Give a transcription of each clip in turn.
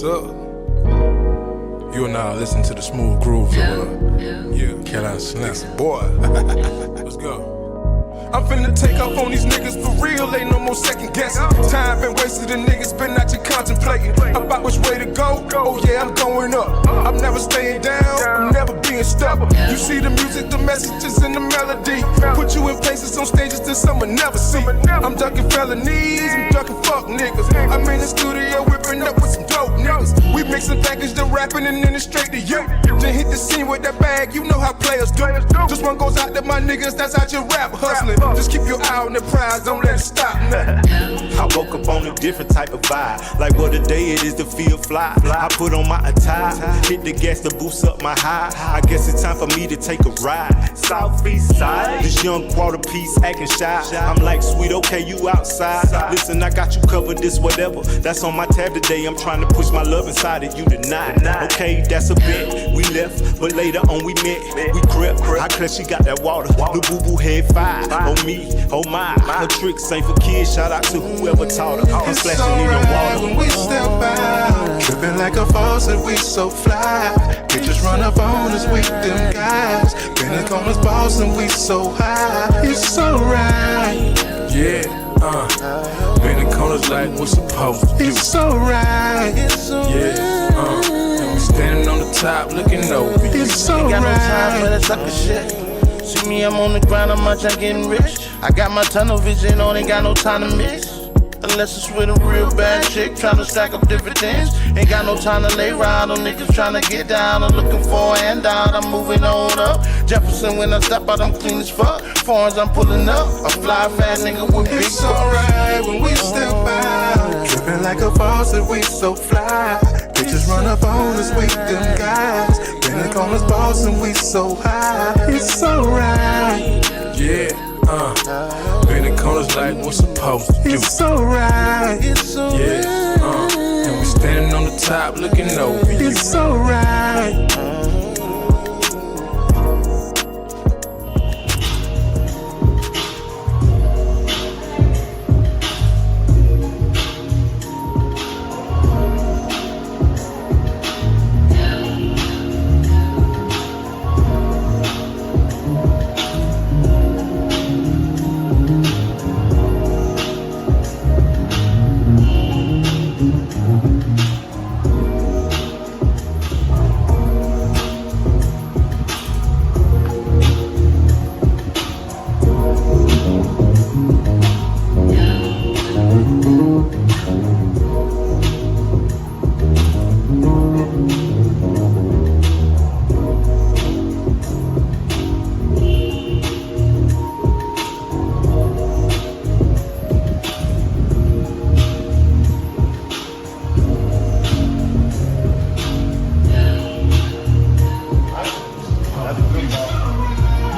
What's up? You and I listen to the smooth groove of Carolina Slimm. Boy, let's go. I'm finna take off on these niggas for real, ain't no more second guessing. Time been wasted and niggas been out here contemplating about which way to go. Oh yeah, I'm going up. I'm never staying down, I'm never being stuck. You see the music, the messages, and the melody. Put you in places on stages that someone never see. I'm ducking felonies, I'm ducking fuck niggas. I'm in the studio whipping up with some dope niggas. We mixing package, the rapping, and then it's straight to you. Then hit the scene with that bag, you know how players do. This one goes out to my niggas that's out your rap hustling. Just keep your eye on the prize, don't let it stop nothing. I woke up on a different type of vibe. Like what a day it is to feel fly. I put on my attire, hit the gas to boost up my high. I guess it's time for me to take a ride. Southeast side, this young quarter piece acting shy. I'm like, sweet, okay, you outside. Listen, I got you covered, this whatever. That's on my tab today, I'm trying to push my love inside of you tonight. Okay, that's a bit, we left, but later on we met. We crept, I clutch, she got that water. The boo-boo head fire on me. Oh my, her tricks ain't for kids. Shout out to whoever taught her. I'm splashing in the water when we step out, tripping like a faucet, we so fly. Bitches run up on us, we them guys. Been in corners, boss, and we so high. It's so right. Yeah, been in corners like we're supposed to do. It's so right. Yeah, and we standing on the top looking over you. It's so Ain't got no time for right. that sucker shit. See me, I'm on the grind, I'm out there getting rich. I got my tunnel vision on, ain't got no time to miss. Unless it's with a real bad chick, tryna stack up dividends. Ain't got no time to lay ride on niggas tryna get down. I'm looking for a handout, I'm moving on up. Jefferson, when I step out, I'm clean as fuck. Foreigns, I'm pulling up. A fly fast nigga with big It's alright when we step out, tripping like a faucet, we so fly. Bitches run up on us, we them guys. Been in corners, boss, and we so high. It's alright. Yeah, been in corners like we're supposed to do. It's alright. Yeah, and we standing on the top looking over you. It's alright.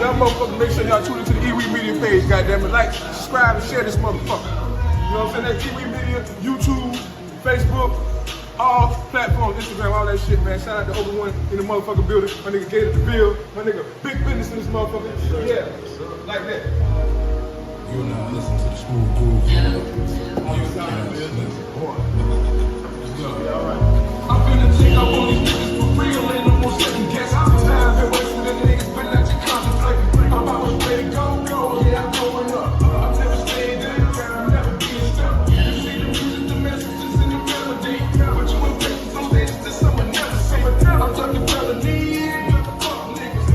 Y'all motherfuckers make sure y'all tune into the eWe Media page, goddammit. Like, subscribe, and share this motherfucker. You know what I'm saying? That's eWe Media, YouTube, Facebook, all platforms, Instagram, all that shit, man. Shout out to Obi-Wan in the motherfucking building. My nigga Gator the Bill. My nigga Big Business in this motherfucker. Yeah, like that. You and I listen to the smooth groove. I'm finna take off on these niggas for real, ain't no more second guess. Time been wasted and niggas been out here contemplating about which way to go. Yeah, I'm going up. I'm never staying down, I'm never being stuck. You see the music, the messages, and the melody. Put you in places on stages that someone never seen. I'm talking felonies, fuck niggas.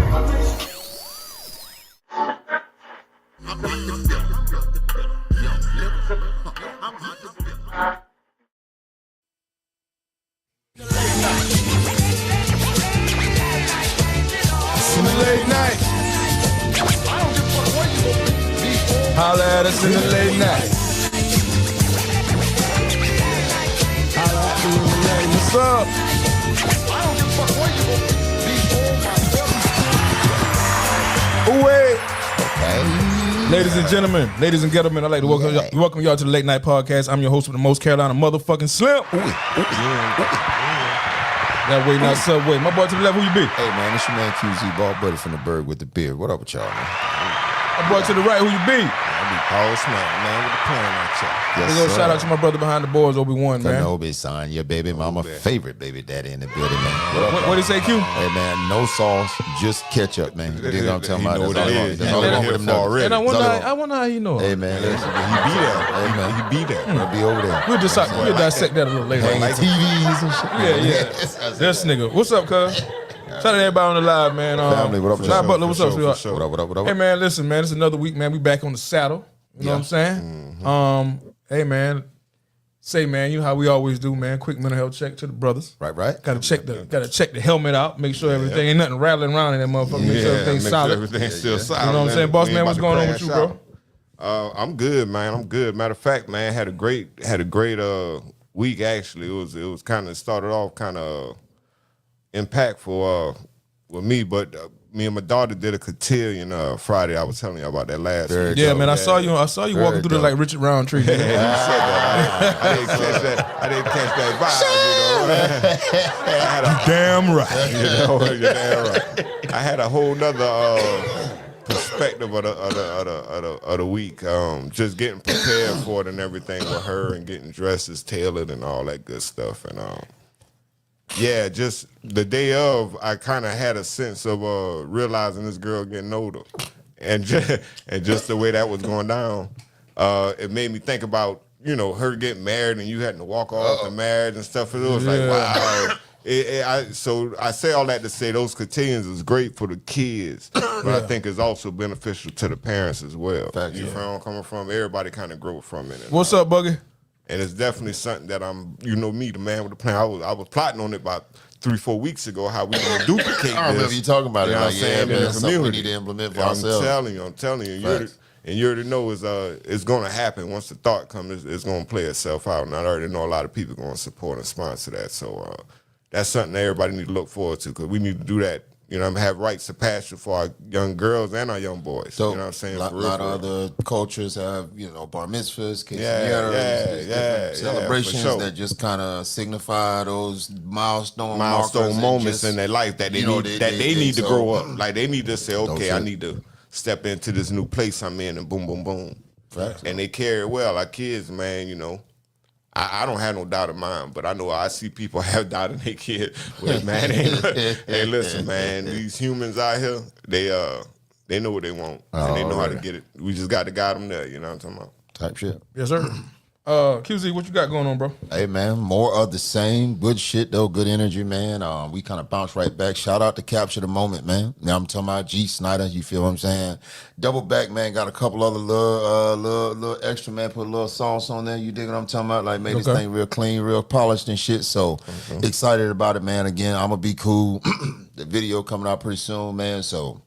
In the late night. Holla at us in the late night. Holla at me in the late. What's up? Wait. Ladies and gentlemen, I'd like to welcome y'all to the Late Night Podcast. I'm your host with the most, Carolina motherfucking Slimm. That way, not Subway. My boy to the left, who you be? Hey, man, it's your man QZ, Ball Buddy from the Bird with the Beard. What up with y'all, man? My boy to the right, who you be? I be Paul Slimm, man, with the plan on check. Yes, we're gonna shout out to my brother behind the boards, Obi-Wan, man. Kenobi, son, your baby mama, favorite baby daddy in the building, man. What did he say, Q? Hey, man, no sauce, just ketchup, man. You dig what I'm talking about? That's all I want. That's all I want with them nuggets. And I wonder how you know. Hey, man, listen, he be there. Hey, man, he be there. He'll be over there. We'll dissect that a little later. Hanging TVs and shit. Yeah. This nigga. What's up, cuz? Shout out to everybody on the live, man. Family, what up? John Butler, what's up, sweetheart? What up? Hey, man, listen, man, it's another week, man. We back on the saddle. You know what I'm saying? Hey, man. Say, man, you know how we always do, man. Quick mental health check to the brothers. Right. Gotta check the helmet out. Make sure everything ain't nothing rattling around in that motherfucker. Make sure everything's solid. Everything's still solid. You know what I'm saying, boss man? What's going on with you, bro? I'm good, man. I'm good. Matter of fact, man, had a great week. Actually, it was kind of started off kind of impactful with me, but me and my daughter did a cotillion Friday. I was telling you about that last week. Yeah, man. I saw you walking through there like Richard Roundtree. You said that. I didn't catch that vibe. You know, Damn right. You're damn right. I had a whole nother perspective of the week. Just getting prepared for it and everything with her, and getting dresses tailored and all that good stuff. And yeah, just the day of, I kind of had a sense of realizing this girl getting older, and just the way that was going down, it made me think about her getting married and you having to walk off the marriage and stuff. It was like, wow. So I say all that to say those cotillions is great for the kids, but I think it's also beneficial to the parents as well. You know where I'm coming from? Everybody kind of grow from it. What's up, Buggy? And it's definitely something that me, the man with the plan. I was plotting on it about 3-4 weeks ago, how we gonna duplicate this. I remember you talking about it. Like, man, that's something we need to implement for ourselves. I'm telling you. And you already know it's gonna happen. Once the thought comes, it's gonna play itself out. And I already know a lot of people gonna support and sponsor that. So that's something that everybody need to look forward to, because we need to do that. Have rites of passion for our young girls and our young boys. So, you know what I'm saying? A lot of other cultures have, bar mitzvahs, celebrations that just kind of signify those milestone moments in their life that they need to grow up. Like, they need to say, okay, I need to step into this new place I'm in, and boom, boom, boom. Right. And they carry it well. Our kids, man, I don't have no doubt in mind, but I see people have doubt in their kids. Well, man, hey, listen, man, these humans out here, they know what they want, and they know how to get it. We just got to guide them there, you know what I'm talking about? Type shit. Yes, sir. QZ, what you got going on, bro? Hey, man, more of the same. Good shit, though. Good energy, man. We kind of bounce right back. Shout out to Capture the Moment, man. Now I'm talking about G. Snyder. You feel what I'm saying? Double back, man. Got a couple other little extra, man. Put a little sauce on there. You dig what I'm talking about? Like, made this thing real clean, real polished and shit. So excited about it, man. Again, I'm going to be cool. The video coming out pretty soon, man. So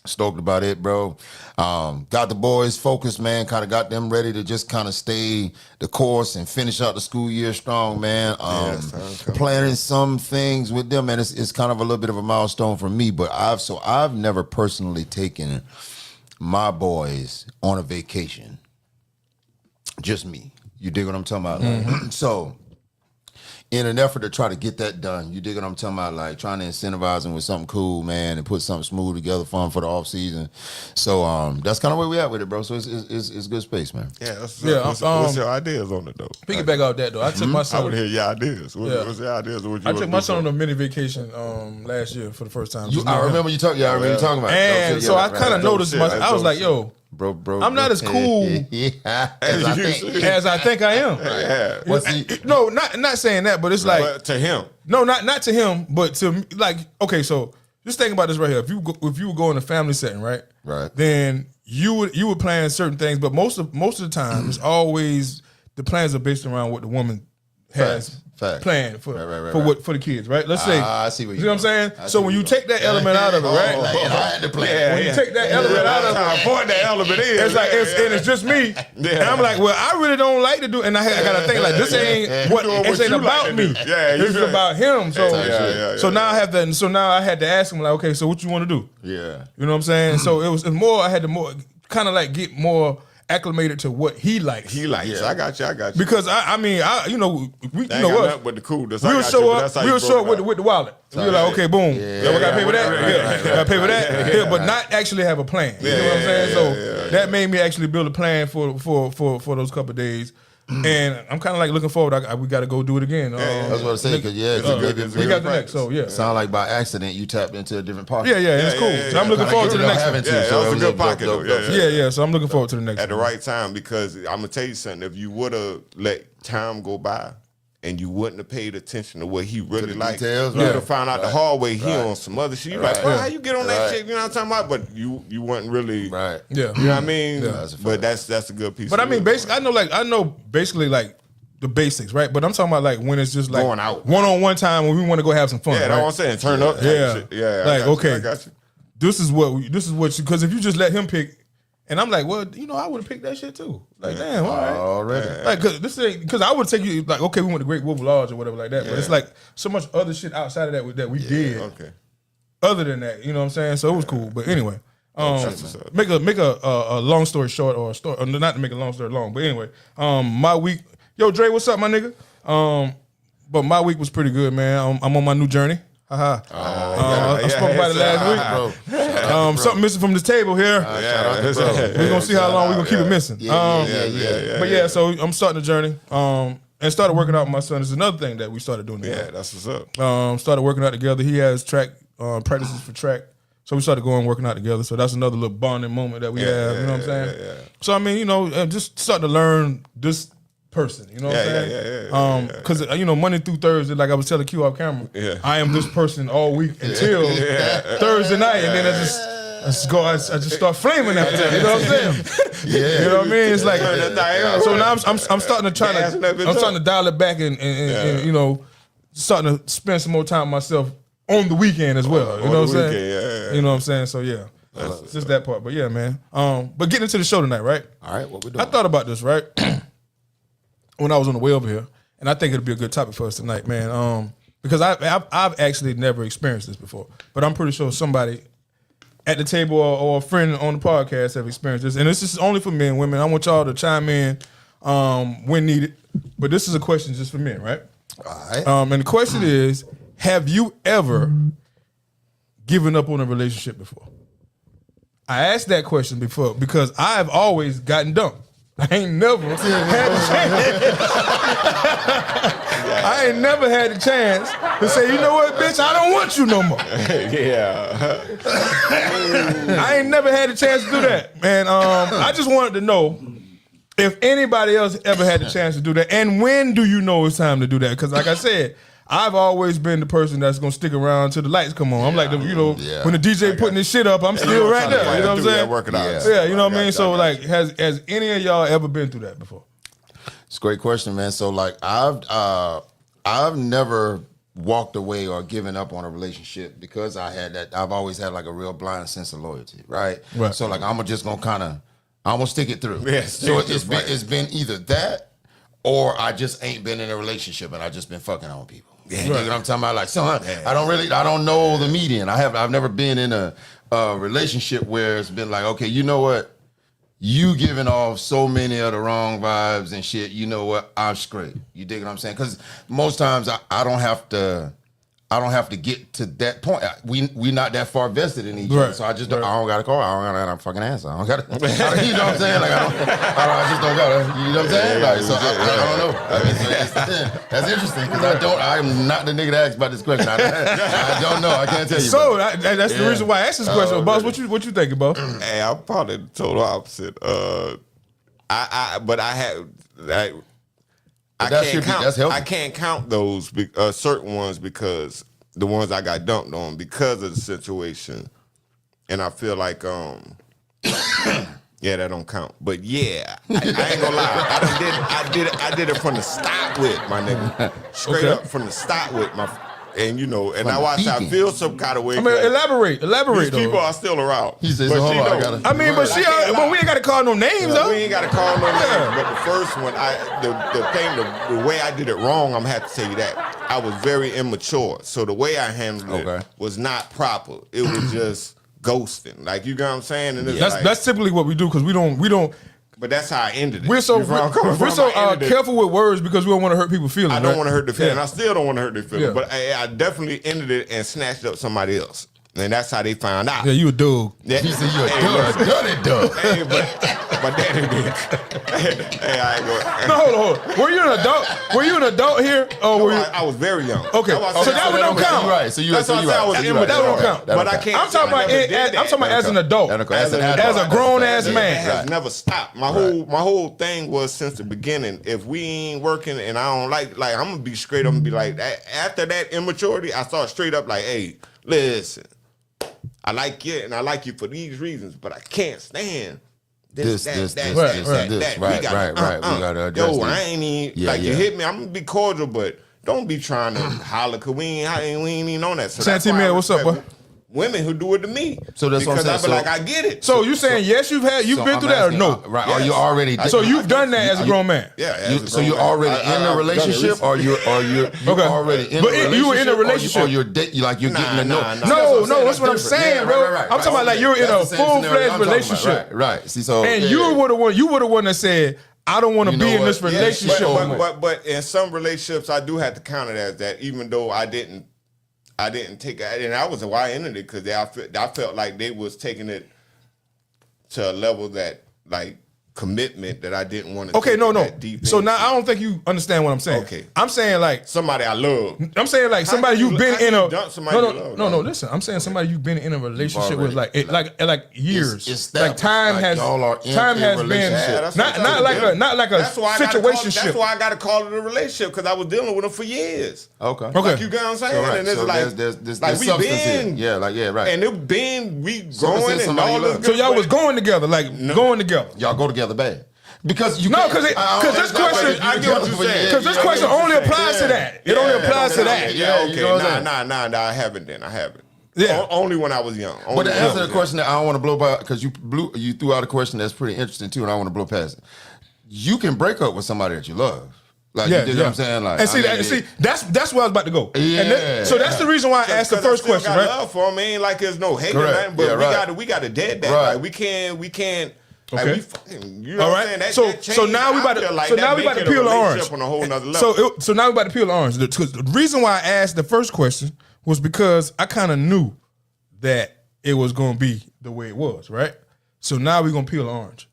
stoked about it, bro. Got the boys focused, man. Kind of got them ready to just kind of stay the course and finish out the school year strong, man. Planning some things with them, man. It's kind of a little bit of a milestone for me, but I've never personally taken my boys on a vacation. Just me. You dig what I'm talking about? So, in an effort to try to get that done, you dig what I'm talking about? Like, trying to incentivize them with something cool, man, and put something smooth together for them for the off season. So that's kind of where we at with it, bro. So it's good space, man. Yeah. What's your ideas on it, though? Piggyback out that, though. I took my son. I would hear your ideas. What's your ideas? I took my son on a mini vacation last year for the first time. I remember you talking. I remember you talking about it. And so I kind of noticed. I was like, yo. Bro, I'm not as cool as I think I am. No, not saying that, but it's like, but to him. No, not to him, but to like. Okay, so just think about this right here. If you were going to family setting, right? Then you would plan certain things, but most of the time, it's always the plans are based around what the woman has planned for the kids, right? Let's say, I see what you know what I'm saying. So when you take that element out of it, right? I had to plan. When you take that element out of it, point that element in. It's like it's just me. And I'm like, well, I really don't like to do, and I gotta think like this ain't what this ain't about me. This is about him. So now I have that. So now I had to ask him like, okay, so what you want to do? Yeah, you know what I'm saying. So it was more. I had to kind of like get more acclimated to what he likes. He likes. Yeah. I got you. Because I mean, you know, we, you know what? But the coolness. We'll show up with the wallet. We're like, okay, boom. Yeah, we gotta pay for that. Gotta pay for that. But not actually have a plan. You know what I'm saying? So that made me actually build a plan for those couple of days. And I'm kind of like looking forward. We got to go do it again. That's what I say. Because we got the next. So sound like by accident you tapped into a different pocket. It's cool. So I'm looking forward to the next one. That was a good pocket. So I'm looking forward to the next one. At the right time, because I'm gonna tell you something. If you would have let time go by, and you wouldn't have paid attention to what he really liked, you would have found out the hard way he on some other shit. You like, how you get on that shit? You know what I'm talking about? But you weren't really right. Yeah, you know what I mean. But that's a good piece. But I mean, basically, I know basically like the basics, right? But I'm talking about like when it's just like going out one-on-one time when we want to go have some fun. Yeah, that's what I'm saying. Turn up. Yeah. Like okay, I got you. This is what because if you just let him pick. And I'm like, well, you know, I would have picked that shit too. Like, damn, all right. Already. Like, because I would take you, like, okay, we went to Great Wolf Lodge or whatever like that. But it's like so much other shit outside of that we did. Okay. Other than that, you know what I'm saying? So it was cool. But anyway, make a long story short or a story, or not to make a long story long, but anyway, my week, yo, Dre, what's up, my nigga? But my week was pretty good, man. I'm on my new journey. I spoke about it last week. Something missing from this table here. We're gonna see how long we're gonna keep it missing. But yeah, so I'm starting the journey. And started working out with my son. It's another thing that we started doing together. Yeah, that's what's up. Started working out together. He has track practices for track. So we started going working out together. So that's another little bonding moment that we have. You know what I'm saying? Yeah. So I mean, you know, just starting to learn this person, you know what I'm saying? Because you know, Monday through Thursday, like I was telling Q off camera, I am this person all week until Thursday night, and then I just start flaming after that. You know what I'm saying? You know what I mean? It's like so now I'm starting to I'm starting to dial it back and you know, starting to spend some more time with myself on the weekend as well. You know what I'm saying? You know what I'm saying? So yeah. It's just that part. But yeah, man. But getting into the show tonight, right? All right, what we doing? I thought about this, right? When I was on the way over here, and I think it'll be a good topic for us tonight, man. Because I've actually never experienced this before, but I'm pretty sure somebody at the table or a friend on the podcast have experienced this, and this is only for men and women. I want y'all to chime in when needed, but this is a question just for men, right? All right. And the question is, have you ever given up on a relationship before? I asked that question before because I've always gotten dumped. I ain't never had the chance to say, you know what, bitch, I don't want you no more. I ain't never had the chance to do that. And I just wanted to know if anybody else ever had the chance to do that. And when do you know it's time to do that? Because like I said, I've always been the person that's gonna stick around till the lights come on. I'm like, when the DJ putting this shit up, I'm still right there. You know what I'm saying? Working out. Yeah, you know what I mean? So like, has any of y'all ever been through that before? It's a great question, man. So like, I've never walked away or given up on a relationship because I've always had like a real blind sense of loyalty, right? So like, I'm gonna stick it through. So it's been either that or I just ain't been in a relationship and I just been fucking on people. You know what I'm talking about? Like, so I don't know the median. I've never been in a relationship where it's been like, okay, you know what? You giving off so many of the wrong vibes and shit. You know what? I'm straight. You dig what I'm saying? Because most times I don't have to get to that point. We not that far vested in each other, so I just I don't got to call. I don't got a fucking answer. I don't got to. You know what I'm saying? Like I just don't got to. You know what I'm saying? Like, so I don't know. I mean, that's interesting because I'm not the nigga that asked about this question. I don't know. I can't tell you. So that's the reason why I asked this question, boss. What you thinking, boss? Hey, I'm probably the total opposite. I can't count those certain ones because the ones I got dumped on because of the situation, and I feel like that don't count. But yeah, I ain't gonna lie, I did it from the start with my nigga, straight up from the start with my. And you know, and now I feel some kind of way. I mean, elaborate. These people are still around. He says, "Hold on, but we ain't got to call no names, though. We ain't got to call no names. But the first one, the way I did it wrong, I'm gonna have to tell you that I was very immature. So the way I handled it was not proper. It was just ghosting. Like, you know what I'm saying? And that's typically what we do because we don't. But that's how I ended it. We're so careful with words because we don't want to hurt people's feelings. I don't want to hurt their feelings. Yeah. I still don't want to hurt their feelings. Yeah. But I definitely ended it and snatched up somebody else. And that's how they found out. Yeah, you a dog. Yeah. He said you a dirty dog. Hey, but daddy did. Hey, I ain't going. No, hold on. Were you an adult? Were you an adult here? Or were you? I was very young. Okay, so that one don't count. Right. So you That's what I was immature. That don't count. But I can't. I'm talking about as an adult, as a grown ass It man. has never stopped. My whole thing was since the beginning. If we ain't working and I don't like I'm gonna be straight up and be like, after that immaturity, I start straight up like, hey, listen, I like you and I like you for these reasons, but I can't stand this. Right. We gotta address yo, I ain't even you hit me. I'm gonna be cordial, but don't be trying to holler because we ain't even on that. So Santee man, what's up, boy? Women who do it to me. So that's what I'm saying. Because I be like, I get it. So you saying yes, you've been through that or no? Right. Are you already? So you've done that as a grown man. Yeah. So you're already in a relationship, or you're already in a relationship? You were in a relationship, or you're getting to know. No, that's what I'm saying, bro. I'm talking about like you're in a full-fledged relationship, right? See, so and you were the one that said, I don't want to be in this relationship. But in some relationships, I do have to count it as that, even though I didn't take it, and that was why I ended it, because I felt like they was taking it to a level that like commitment that I didn't want to. Okay, no. Deep so into. now I don't think you understand what I'm saying. Okay, I'm saying like somebody I love. I'm saying like somebody you've been in a no. Listen, I'm saying somebody you've been in a relationship with like years. It's like time like has y'all are in time a has been relationship. not like a situationship. That's why I got to call it a relationship, because I was dealing with them for years. Okay. Like, you get what I'm saying? Right. And it's so like there's like we substance been here. Right. And it been we growing and all this. So y'all was going together, going together. Y'all go together bad. Because because this question, I get what you're saying. Because this question only applies to that. It only applies to that. Yeah, okay. Nah, I haven't. Yeah. Only when I was young. But to answer the question that I don't want to blow by, because you threw out a question that's pretty interesting too, and I want to blow past it. You can break up with somebody that you love. Like, you dig what I'm saying? Like, and see, that's where I was about to go. Yeah. And so that's the reason why I asked the first question, right? Love for them. Ain't like there's no hate or nothing, but we got to dead that. Right. Like, we can't. Okay. Like you know all what right. I'm So saying? now we about to peel the orange. On a whole nother level. So now we about to peel the orange. Because the reason why I asked the first question was because I kind of knew that it was going to be the way it was, right? So now we're going to peel the orange.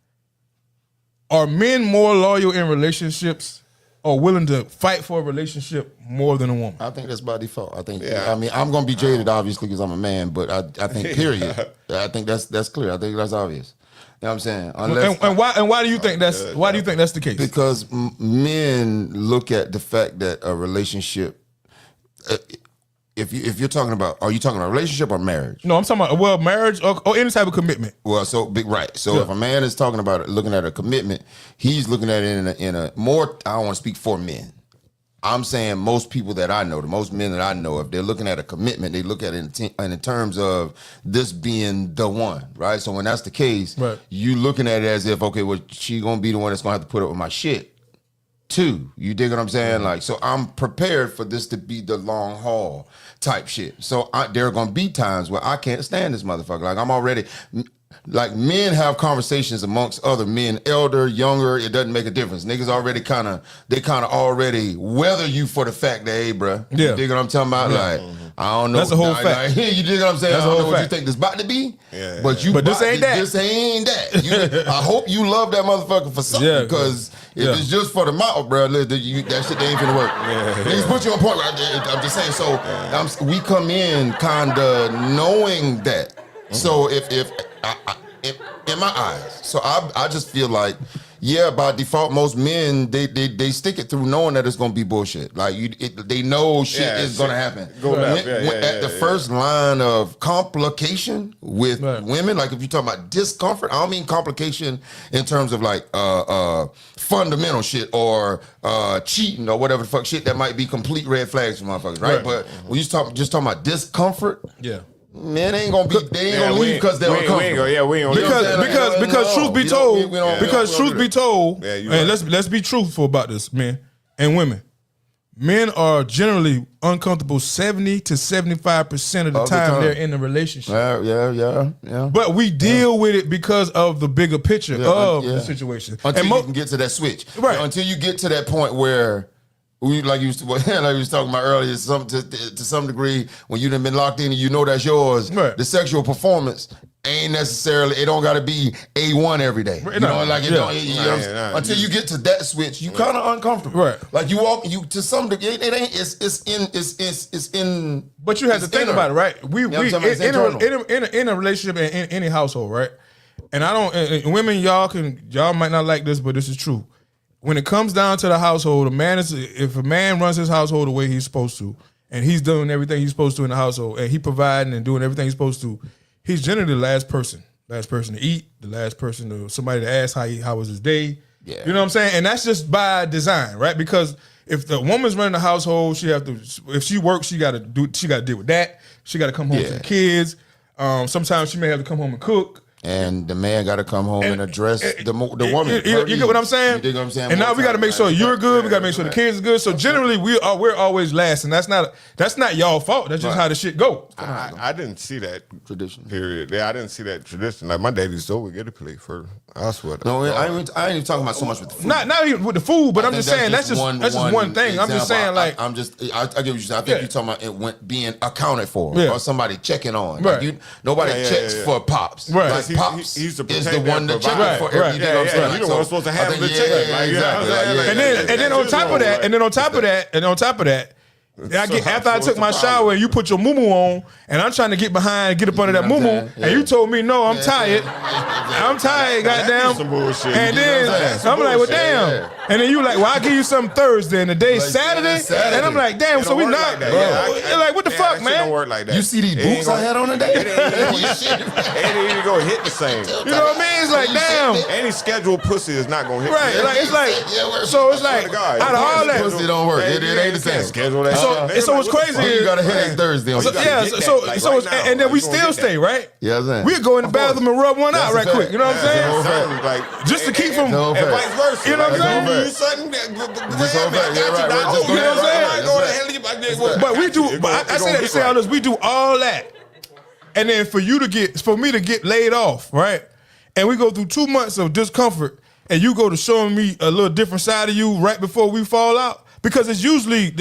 Are men more loyal in relationships or willing to fight for a relationship more than a woman? I think that's by default. I think. Yeah. I mean, I'm going to be jaded obviously because I'm a man, but I think period. I think that's clear. I think that's obvious. You know what I'm saying? Why do you think that's the case? Because men look at the fact that a relationship, if you're talking about, are you talking about a relationship or marriage? No, I'm talking about marriage or any type of commitment. Well, so big, right. So if a man is talking about it, looking at a commitment, he's looking at it in a more. I don't want to speak for men. I'm saying most people that I know, the most men that I know, if they're looking at a commitment, they look at it in terms of this being the one, right? So when that's the case, you looking at it as if, okay, well, she gonna be the one that's gonna have to put up with my shit too. You dig what I'm saying? Like, so I'm prepared for this to be the long haul type shit. So there are gonna be times where I can't stand this motherfucker. Like, I'm already. Like, men have conversations amongst other men, elder, younger, it doesn't make a difference. Niggas already kind of already weather you for the fact that, hey, bro, you dig what I'm talking about? Like, I don't know. That's a whole fact. You dig what I'm saying? That's I don't know what fact. you think this about to be, but this ain't that. This ain't that. I hope you love that motherfucker for something, because if it's just for the mouth, bro, that shit, they ain't finna work. Niggas put you on point right there. I'm just saying, so we come in kind of knowing that. So if in my eyes, so I just feel like, by default, most men they stick it through knowing that it's gonna be bullshit. Like, they know shit is gonna happen. At the first line of complication with women, like if you're talking about discomfort, I don't mean complication in terms of like fundamental shit or cheating or whatever the fuck shit that might be complete red flags for motherfuckers, right? But when you just talking about discomfort, men ain't gonna leave because they're uncomfortable. Because truth be told, and let's be truthful about this, men and women. men are generally uncomfortable 70 to 75% of the time they're in a relationship. Yeah. But we deal with it because of the bigger picture of the situation. Until you can get to that switch. Right. Until you get to that point where like you was talking about earlier, to some degree, when you done been locked in and you know that's yours, the sexual performance ain't necessarily, it don't gotta be A1 every day. You know, like until you get to that switch, you kind of uncomfortable. Right. Like you walk, to some degree, it ain't. It's in. But you have to think about it, right? We in a relationship in any household, right? And I don't. And women, y'all might not like this, but this is true. When it comes down to the household, if a man runs his household the way he's supposed to, and he's doing everything he's supposed to in the household, and he providing and doing everything he's supposed to, he's generally the last person to eat, the last person to somebody to ask how was his day. Yeah. You know what I'm saying? And that's just by design, right? Because if the woman's running the household, if she works, she got to deal with that. She got to come home to the kids. Sometimes she may have to come home and cook. And the man got to come home and address the woman. You get what I'm saying? You dig what I'm saying? And now we got to make sure you're good. We got to make sure the kids are good. So generally, we're always last, and that's not y'all fault. That's just how the shit go. I didn't see that tradition. Period. Yeah, I didn't see that tradition. Like my daddy's so we get to play for. I swear. No, I ain't even talking about so much with the food. Not even with the food, but I'm just saying that's just one thing. Example. I'm just saying like I get what you're saying. I think you're talking about it being accounted for or somebody checking on. Right. Like nobody checks for Pops. Right. Like Pops he's is the one that checking for everything. You the one supposed to have the check. And then on top of that, after I took my shower and you put your muumuu on, and I'm trying to get up under that muumuu, and you told me no, I'm tired. I'm tired, goddamn. And then I'm like, well, damn. And then you like, well, I'll give you something Thursday, and the day's Saturday. And I'm like, damn, so we not. Like, what the fuck, man? Don't work like that. You see these boots I had on today? It ain't even gonna hit the same. You know what I mean? It's like, damn. Any scheduled pussy is not gonna hit. Right, like it's like, so it's like, out of all that, pussy don't work. It ain't the same. Schedule that. So what's crazy is you got a headache Thursday. And then we still stay, right? Yeah, I'm saying. We go in the bathroom and rub one out right quick. You know what I'm saying? Like just to keep from, and vice versa. You know what I'm saying? But we do. I say all this. We do all that, and then for me to get laid off, right? And we go through 2 months of discomfort, and you go to showing me a little different side of you right before we fall out. Because it's usually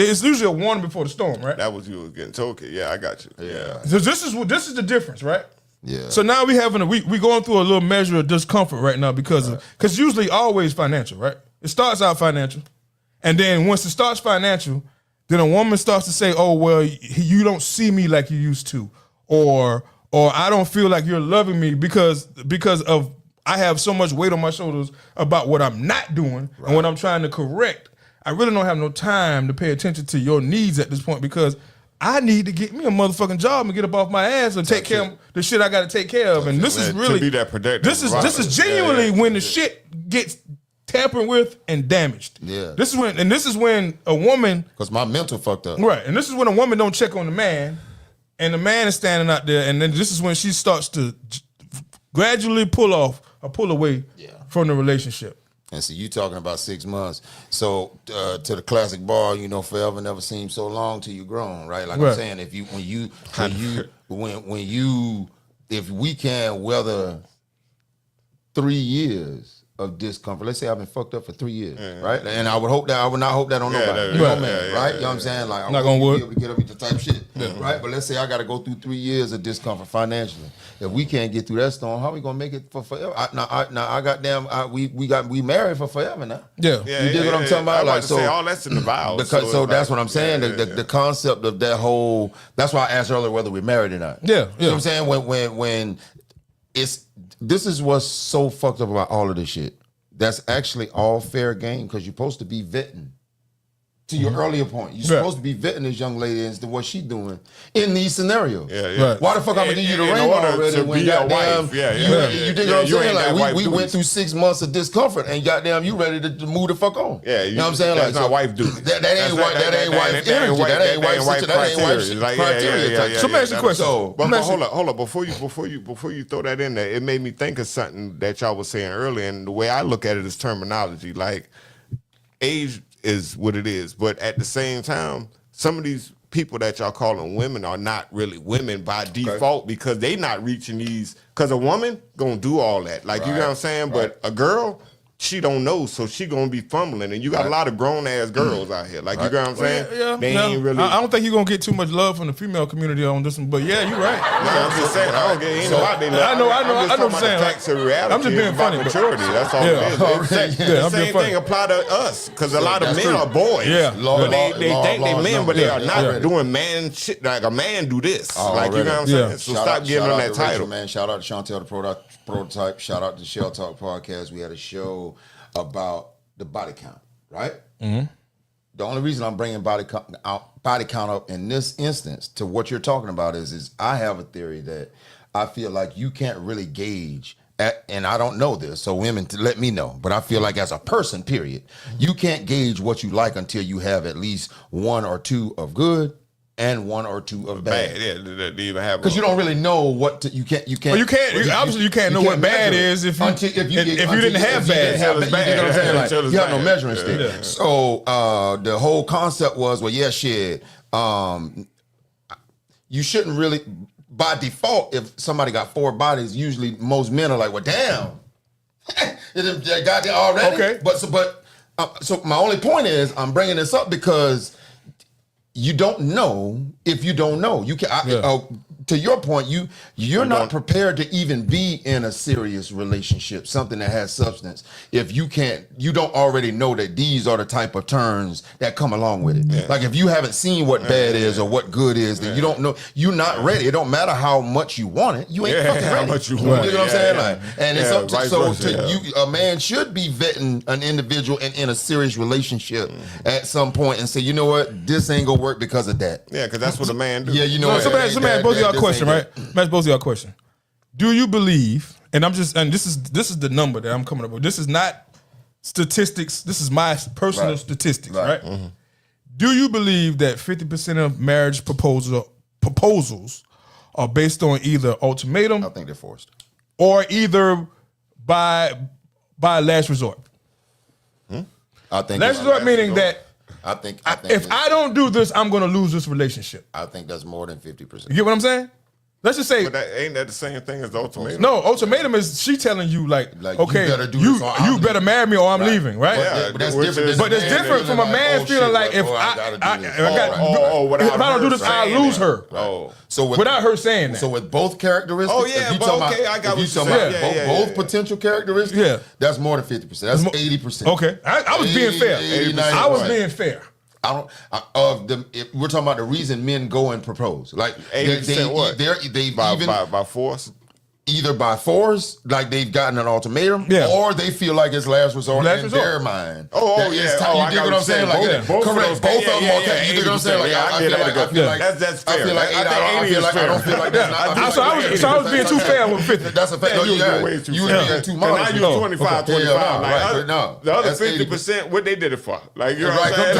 a warning before the storm, right? That was you was getting told. Yeah, I got you. Yeah. So this is the difference, right? Yeah. So now we going through a little measure of discomfort right now because usually always financial, right? It starts out financial, and then once it starts financial, then a woman starts to say, "Oh well, you don't see me like you used to," or I don't feel like you're loving me because of I have so much weight on my shoulders about what I'm not doing and what I'm trying to correct. I really don't have no time to pay attention to your needs at this point because I need to get me a motherfucking job and get up off my ass and take care of the shit I got to take care of. And this is really to be that productive. This is genuinely when the shit gets tampered with and damaged. Yeah. This is when a woman, because my mental fucked up. Right. And this is when a woman don't check on the man, and the man is standing out there, and then this is when she starts to gradually pull away from the relationship. And so you talking about 6 months. So to the classic bar, forever never seems so long till you grown, right? Like I'm saying, if we can weather 3 years of discomfort, let's say I've been fucked up for 3 years, right? And I would not hope that on nobody. Right? You know what I'm saying? Like, I'm not gonna be able to get up with the type shit, right? But let's say I got to go through 3 years of discomfort financially. If we can't get through that storm, how are we gonna make it for forever? We married for forever now. Yeah, you dig what I'm talking about? Like, so all that's in the vows. Because that's what I'm saying. The concept of that whole. That's why I asked earlier whether we're married or not. Yeah, you know what I'm saying? When this is what's so fucked up about all of this shit. That's actually all fair game because you're supposed to be vetting. To your earlier point, you're supposed to be vetting this young lady as to what she's doing in these scenarios. Yeah. Why the fuck I'm gonna give you the ring already when goddamn you dig what I'm saying? Like we went through 6 months of discomfort and goddamn you ready to move the fuck on. Yeah, you know what I'm saying? That's not wife duty. That ain't wife energy. That ain't wife criteria. So let me ask you a question. But hold up. Before you throw that in there, it made me think of something that y'all was saying earlier, and the way I look at it is terminology. Like age is what it is. But at the same time, some of these people that y'all calling women are not really women by default because they not reaching these. Because a woman gonna do all that, like you know what I'm saying. But a girl, she don't know, so she gonna be fumbling. And you got a lot of grown ass girls out here, like you know what I'm saying. They ain't really. I don't think you're gonna get too much love from the female community on this one, but yeah, you're right. I'm just saying, I don't get ain't no out there. I know what you're saying. Facts of reality. I'm just being funny. Maturity. That's all it is. The same thing apply to us because a lot of men are boys. Yeah, but they think they men, but they are not doing man shit like a man do this. Like you know what I'm saying. So stop giving them that title, man. Shout out to Chantel the Prototype. Shout out to Shell Talk Podcast. We had a show about the body count, right? Mm-hmm. The only reason I'm bringing body count up in this instance to what you're talking about is I have a theory that I feel like you can't really gauge, and I don't know this, so women let me know, but I feel like as a person, period, you can't gauge what you like until you have at least one or two of good and one or two of bad. Yeah, they even have because you don't really know what you can't. Well, obviously you can't know what bad is if you didn't have bad. You have no measuring stick. Yeah. So the whole concept was, well, yeah, shit. You shouldn't really, by default, if somebody got 4 bodies, usually most men are like, well, damn, they got there already. Okay, so my only point is I'm bringing this up because you don't know if you don't know. You can. To your point, you're not prepared to even be in a serious relationship, something that has substance, if you don't already know that these are the type of turns that come along with it. Yeah. Like if you haven't seen what bad is or what good is, then you don't know. You're not ready. It don't matter how much you want it. You ain't fucking ready. How much you want it. You know what I'm saying? Like, and it's up to you. A man should be vetting an individual in a serious relationship at some point and say, you know what, this ain't gonna work because of that. Yeah, because that's what a man do. Yeah, you know. So man, both of y'all question, right? That's both of y'all question. Do you believe? And this is the number that I'm coming up with. This is not statistics. This is my personal statistics, right? Mm-hmm. Do you believe that 50% of marriage proposals are based on either ultimatum? I think they're forced, or either by last resort. I think last resort meaning that. I think if I don't do this, I'm going to lose this relationship. I think that's more than 50%. You get what I'm saying? Let's just say, but ain't that the same thing as the ultimatum? No, ultimatum is she telling you like okay, you better marry me or I'm leaving, right? Yeah, but that's different. But it's different from a man feeling like if I don't do this, I'll lose her. Oh, so without her saying that. So with both characteristics, I got what you're saying. Both potential characteristics, that's more than 50%. That's 80%. Okay, I was being fair. I was being fair. We're talking about the reason men go and propose. Like 80% what? They by force. Either by force, like they've gotten an ultimatum, or they feel like it's last resort in their mind. You get what I'm saying? Like, both of them. Okay, you get what I'm saying? Like, I feel like that's fair. I don't feel like that's not. So I was being too fair with 50. That's a fact. You were being too modest. Now you 25, 25. The other 50%, what they did it for? Like you know what I'm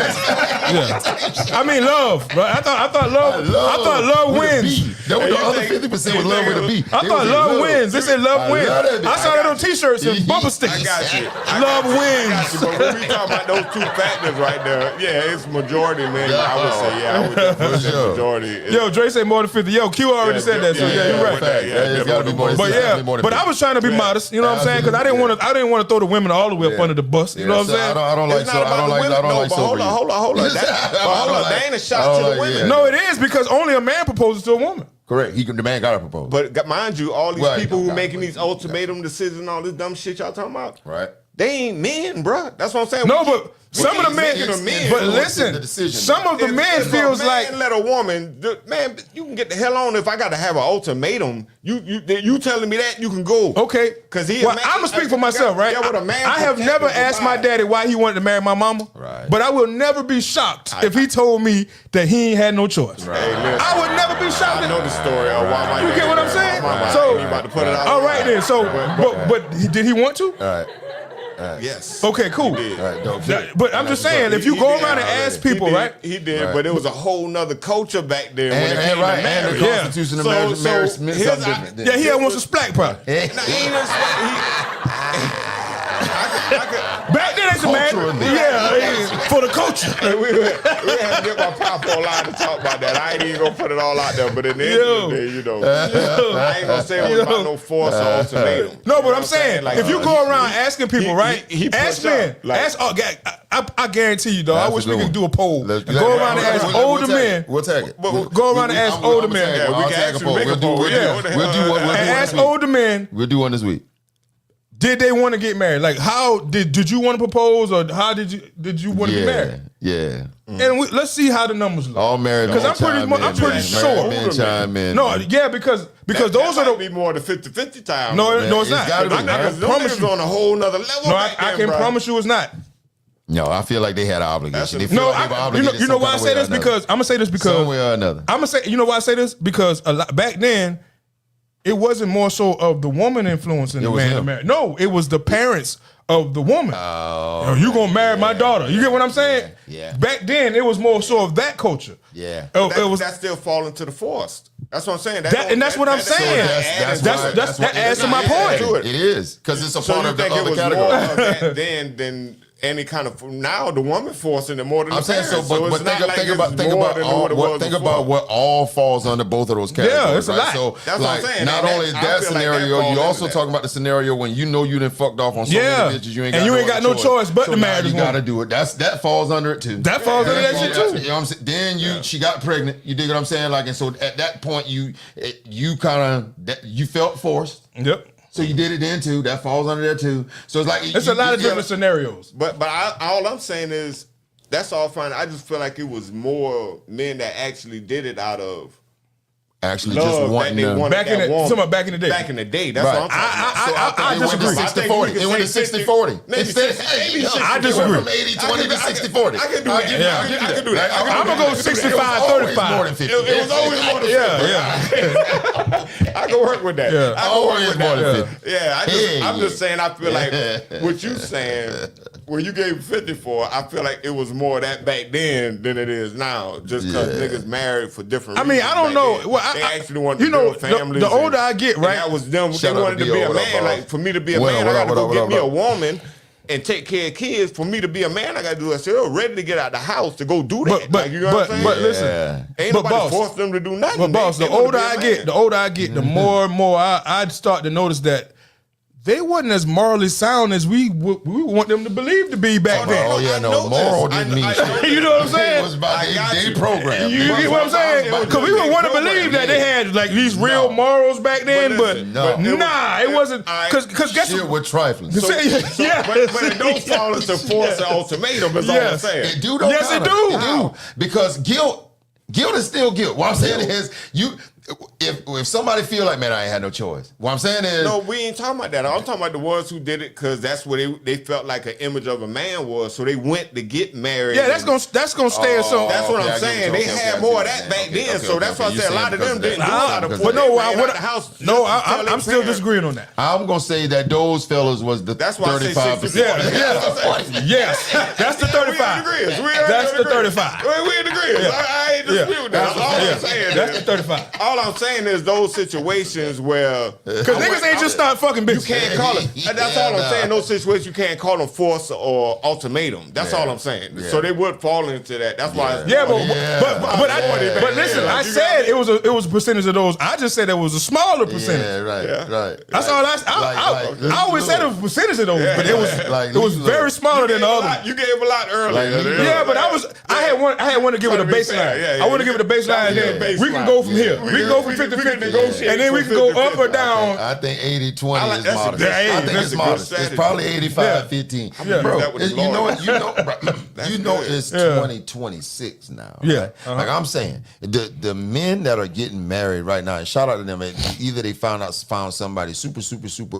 saying? I mean love, bro. I thought love wins. The other 50% was love with a B. I thought love wins. They said love wins. I saw that on T-shirts and bumper stickers. I got you. Love wins. But when we talk about those two factors right there, it's majority, man. I would say, I would definitely say majority. Yo, Dre said more than 50. Yo, Q already said that, so you're right. It's got to be more than but I was trying to be modest. You know what I'm saying? Because I didn't want to throw the women all the way up under the bus. You know what I'm saying? I don't like hold on. That ain't a shot to the women. No, it is because only a man proposes to a woman. Correct. The man got to propose. But mind you, all these people who making these ultimatum decisions and all this dumb shit y'all talking about, right? They ain't men, bro. That's what I'm saying. No, but some of the men. But listen, some of the men feels like let a woman. Man, you can get the hell on if I got to have an ultimatum. You telling me that you can go? Okay, because I'm gonna speak for myself, right? I have never asked my daddy why he wanted to marry my mama, right? But I will never be shocked if he told me that he ain't had no choice. Right. I would never be shocked. I know the story. You get what I'm saying? So about to put it out. All right then. So, but did he want to? All right. Yes. Okay, cool. Right, but I'm just saying, if you go around and ask people, right? He did, but it was a whole nother culture back then. And the Constitution of marriage meant something different. Yeah, he had one some splack probably. Back then, it's a man. Yeah, for the culture. culture. We had to get my papa online to talk about that. I ain't even gonna put it all out there, but in the end of the day, you know, I ain't gonna say it was about no force or ultimatum. No, but I'm saying, like, if you go around asking people, right? he ask pushed men. up, like- Ask. I guarantee you, though. I wish we could do a poll. Let's And go around and ask older men. We'll take it. Go around and ask older men. Yeah, we can actually make a poll. We'll do one. And ask older men. We'll do one this week. Did they want to get married? Like, how did you want to propose, or how did you want to get married? Yeah. And let's see how the numbers look. All married. Because I'm pretty sure. Chime in. No, yeah, because those are the. Be more than 50-50 time. No, it's not. gotta be. I Them promise niggas you. on a whole nother level. No, I can promise you it's not. No, I feel like they had an obligation. They feel No, like they were obligated you know why I some say kind this? of way or Because I'm gonna say this because some way or another. I'm gonna say, you know why I say this? Because back then, it wasn't more so of the woman influencing the was man to him. marry. No, it was the parents of the woman. Oh, you gonna marry my daughter? You get what I'm saying? Yeah. Back then, it was more so of that culture. Yeah. It was That's still falling to the forced. That's what I'm saying. and that's what I'm saying. That adds to my point. It is because it's a So part you of the think it other was category. more of that than any kind of now the woman forcing it more than I'm the saying parents. so, but it's not like think it's about more than what it was before. what all falls under both of those categories. it's a right? lot. So That's what I'm saying. not And only I that feel like that scenario, falls you also into talking about the scenario when you know you done fucked off on so many bitches, you ain't got no choice but to marry this You woman. got to do it. That falls under it too. That falls under that shit too. You know what I'm saying? Then she got pregnant. You dig what I'm saying? Like, and so at that point you kind of you felt forced. Yep. So you did it then too. That falls under there too. So it's like It's a lot of different scenarios. But all I'm saying is that's all fine. I just feel like it was more men that actually did it out of actually love just that wanting they to. wanted. Back in the day. Back in the day. That's Right. what I'm talking about. I disagree. It went to 60-40. I disagree. From 80-20 to 60-40. I can do that. I can do that. I'm gonna go 65-35. More than 50. It was always more than 50. Yeah. I can work with that. Yeah. I can work Always with more that. than 50. Yeah, I'm just saying I feel like what you saying, when you gave 50 for, I feel like it was more of that back then than it is now. Just because niggas married for different reasons. I don't know. Well, they actually wanted to build families. the older I get, right? That was them. Shout They out wanted to to be a D.O. man. Like, for me to be a What man, up, I got to what go up, get what me up, a what up? woman and take care of kids. For me to be a man, I got to do that. So they're ready to get out the house to go do that. But you know what I'm saying? but listen, Ain't but nobody boss, force them to do nothing. But boss, They the wanna older be a I man. get, the more and more I start to notice that they wasn't as morally sound as we want them to believe to be back then. Oh yeah, I no, know moral this. didn't mean I shit. know You know what I'm saying? It was about they program. You get what I'm saying? Because we would want to believe that they had like these real morals back then, but nah, it wasn't. Because guess Shit with trifling. But it don't fall into force and ultimatum. Is all I'm saying. It do though. Yes, it kinda. do. It do. Because guilt is still guilt. What I'm saying is if somebody feel like, man, I ain't had no choice. What I'm saying is No, we ain't talking about that. I'm talking about the ones who did it because that's what they felt like an image of a man was. So they went to get married. yeah, that's gonna stay in some. That's what Okay, I I'm get saying. you. They Okay, had okay, more I of see that what back you're saying. then. Okay, So that's why I you said a saying lot of them because didn't do of a that. lot of Because force. But no, They ran out the house. I'm still disagreeing on that. I'm gonna say that those fellas was the That's why I say 35%. 60-40. Yes, that's the 35. That's the 35. We in agreement. I ain't disputing that. All I'm saying That's is, the 35. all I'm saying is those situations where Because niggas ain't just start fucking bitches. you can't call it. That's all I'm saying. Those situations you can't call them force or ultimatum. That's all I'm saying. So they would fall into that. That's why. But listen, I said it was a percentage of those. I just said it was a smaller percentage. Yeah, right. That's all. I always said it was a percentage of those, but it was very smaller than the other. You gave a lot earlier. Yeah, but I had one to give it a baseline. I want to give it a baseline. Then we can go from here. We can go from 50-50, and then we can go up or down. I think 80-20 is modest. I think it's modest. It's probably 85-15. Yeah. Bro, That you know good. it's 2026 now. Yeah. Right? Like I'm saying, the men that are getting married right now, and shout out to them, either they found somebody super